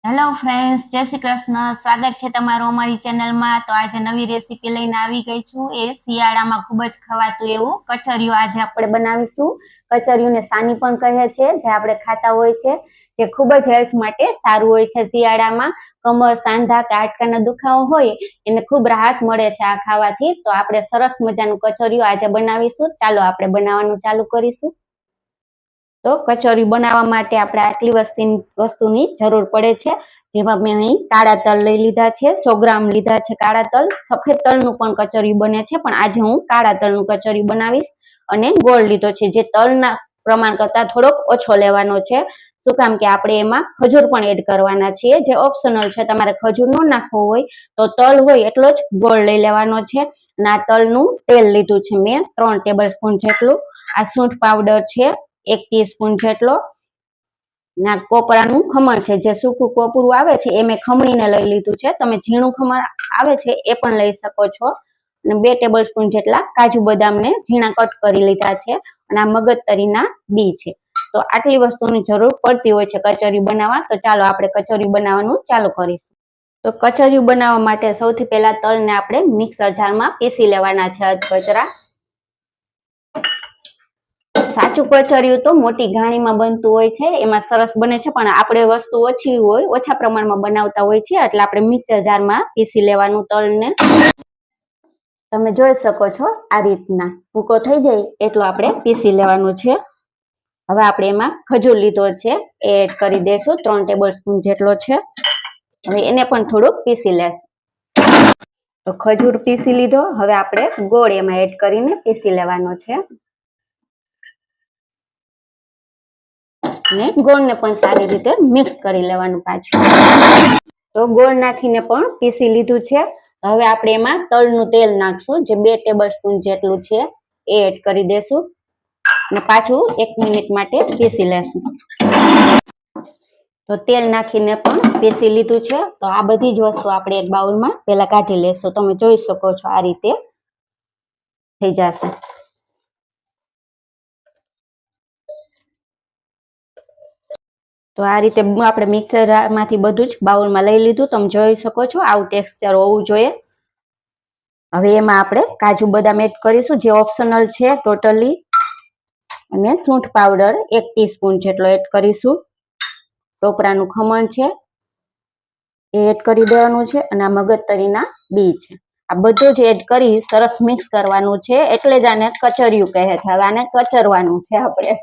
Hello friends, જય શ્રી કૃષ્ણ. સ્વાગત છે તમારું અમારી ચેનલમાં. તો આજે નવી રેસીપી લઈને આવી ગઈ છું. એ શિયાળામાં ખૂબ જ ખવાતું એવું કચરિયું આજે આપણે બનાવીશું. કચરિયુંને સાની પણ કહે છે, જે આપણે ખાતા હોય છે, જે ખૂબ જ હેલ્થ માટે સારું હોય છે. શિયાળામાં કમર, સાંધા કે હાડકાના દુખાવો હોય એને ખૂબ રાહત મળે છે આ ખાવાથી. તો આપણે સરસ મજાનું કચરિયું આજે બનાવીશું. ચાલો આપણે બનાવવાનું ચાલુ કરીશું. તો કચોરી બનાવવા માટે આપણે આટલી વસ્તુની જરૂર પડે છે, જેમાં મેં અહીં કાળા તલ લઈ લીધા છે, 100 ગ્રામ લીધા છે કાળા તલ. સફેદ તલનું પણ કચોરી બને છે, પણ આજે હું કાળા તલનું કચોરી બનાવીશ. અને ગોળ લીધો છે, જે તલના પ્રમાણ કરતાં થોડોક ઓછો લેવાનો છે. શું કામ કે આપણે એમાં ખજૂર પણ એડ કરવાના છીએ, જે ઓપ્શનલ છે. તમારે ખજૂર ન નાખવો હોય તો તલ હોય એટલો જ ગોળ લઈ લેવાનો છે. અને આ તલનું તેલ લીધું છે મેં 3 ટેબલ સ્પૂન જેટલું. આ સૂંઠ પાવડર છે 1 ટીસ્પૂન જેટલો. ના કોપરાનું ખમણ છે, જે સૂકું કોપરું આવે છે એ મેં ખમણીને લઈ લીધું છે. તમે ઝીણું ખમણ આવે છે એ પણ લઈ શકો છો. અને 2 ટેબલ સ્પૂન જેટલા કાજુ બદામને ઝીણા કટ કરી લીધા છે. અને આ મગજતરીના બી છે. તો આટલી વસ્તુની જરૂર પડતી હોય છે કચોરી બનાવવા. તો ચાલો આપણે કચોરી બનાવવાનું ચાલુ કરીશું. તો કચોરી બનાવવા માટે સૌથી પહેલા તલને આપણે મિક્સર જારમાં પીસી લેવાના છે અધકચરા. સાચું કચોરિયું તો મોટી ઘાણીમાં બનતું હોય છે, એમાં સરસ બને છે, પણ આપણે વસ્તુ ઓછી હોય, ઓછા પ્રમાણમાં બનાવતા હોય છે, એટલે આપણે મિક્સર જારમાં પીસી લેવાનું તલને. તમે જોઈ શકો છો આ રીતના ભૂકો થઈ જાય એટલો આપણે પીસી લેવાનું છે. હવે આપણે એમાં ખજૂર લીધો છે એ એડ કરી દઈશું, 3 ટેબલ સ્પૂન જેટલો છે. હવે એને પણ થોડુંક પીસી લેશું. તો ખજૂર પીસી લીધો. હવે આપણે ગોળ એમાં એડ કરીને પીસી લેવાનો છે. અને ગોળને પણ સારી રીતે મિક્સ કરી લેવાનું પાછું. તો ગોળ નાખીને પણ પીસી લીધું છે. હવે આપણે એમાં તલનું તેલ નાખશું, જે 2 ટેબલ સ્પૂન જેટલું છે એ એડ કરી દેશું. અને પાછું 1 મિનિટ માટે પીસી લેશું. તો તેલ નાખીને પણ પીસી લીધું છે. તો આ બધી જ વસ્તુ આપણે એક બાઉલમાં પહેલા કાઢી લેશું. તમે જોઈ શકો છો આ રીતે થઈ જશે. તો આ રીતે આપણે મિક્સરમાંથી બધું જ બાઉલમાં લઈ લીધું. તમે જોઈ શકો છો આવું ટેક્સચર હોવું જોઈએ. હવે એમાં આપણે કાજુ બદામ એડ કરીશું, જે ઓપ્શનલ છે ટોટલી. અને સૂંઠ પાવડર 1 ટીસ્પૂન જેટલો એડ કરીશું. ટોપરાનું ખમણ છે એ એડ કરી દેવાનું છે. અને આ મગજતરીના બી છે. આ બધું જ એડ કરી સરસ મિક્સ કરવાનું છે, એટલે જ આને કચરિયું કહે છે. હવે આને કચરવાનું છે આપણે.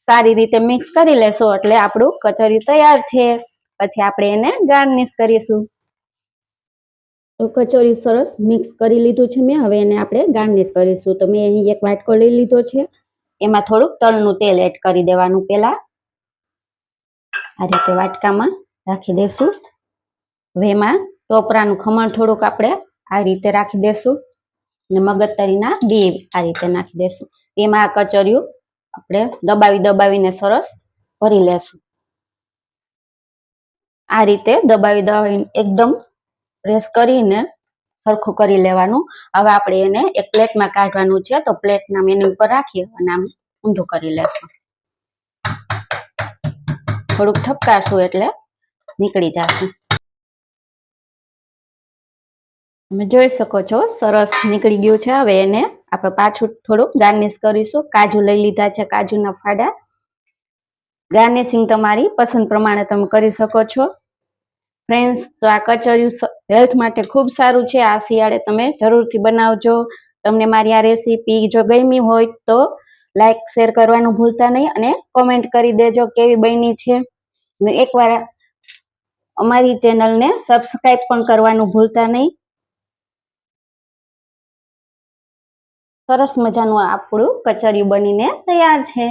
સારી રીતે મિક્સ કરી લેશું એટલે આપણું કચરિયું તૈયાર છે. પછી આપણે એને ગાર્નિશ કરીશું. તો કચોરી સરસ મિક્સ કરી લીધું છે મેં. હવે એને આપણે ગાર્નિશ કરીશું. તો મેં અહીં એક વાટકો લઈ લીધો છે, એમાં થોડુંક તલનું તેલ એડ કરી દેવાનું પહેલા. આ રીતે વાટકામાં રાખી દેશું. હવે એમાં ટોપરાનું ખમણ થોડુંક આપણે આ રીતે રાખી દેશું. અને મગજતરીના બી આ રીતે નાખી દેશું. એમાં આ કચોરિયું આપણે દબાવીને સરસ ભરી લેશું. આ રીતે દબાવીને એકદમ પ્રેસ કરીને સરખું કરી લેવાનું. હવે આપણે એને એક પ્લેટમાં કાઢવાનું છે. તો પ્લેટના એની ઉપર રાખી અને આમ ઊંધું કરી લેશું. થોડુંક ઠપકારશું એટલે નીકળી જશે. તમે જોઈ શકો છો સરસ નીકળી ગયું છે. હવે એને આપણે પાછું થોડુંક ગાર્નિશ કરીશું. કાજુ લઈ લીધા છે, કાજુના ફાડા. ગાર્નિશિંગ તમારી પસંદ પ્રમાણે તમે કરી શકો છો. ફ્રેન્ડ્સ, તો આ કચોરિયું હેલ્થ માટે ખૂબ સારું છે. આ શિયાળે તમે જરૂરથી બનાવજો. તમને મારી આ રેસીપી જો ગમી હોય તો લાઈક શેર કરવાનું ભૂલતા નહીં. અને કોમેન્ટ કરી દેજો કેવી બની છે. અને એકવાર અમારી ચેનલને સબસ્ક્રાઈબ પણ કરવાનું ભૂલતા નહીં. સરસ મજાનું આપણું કચોરિયું બનીને તૈયાર છે.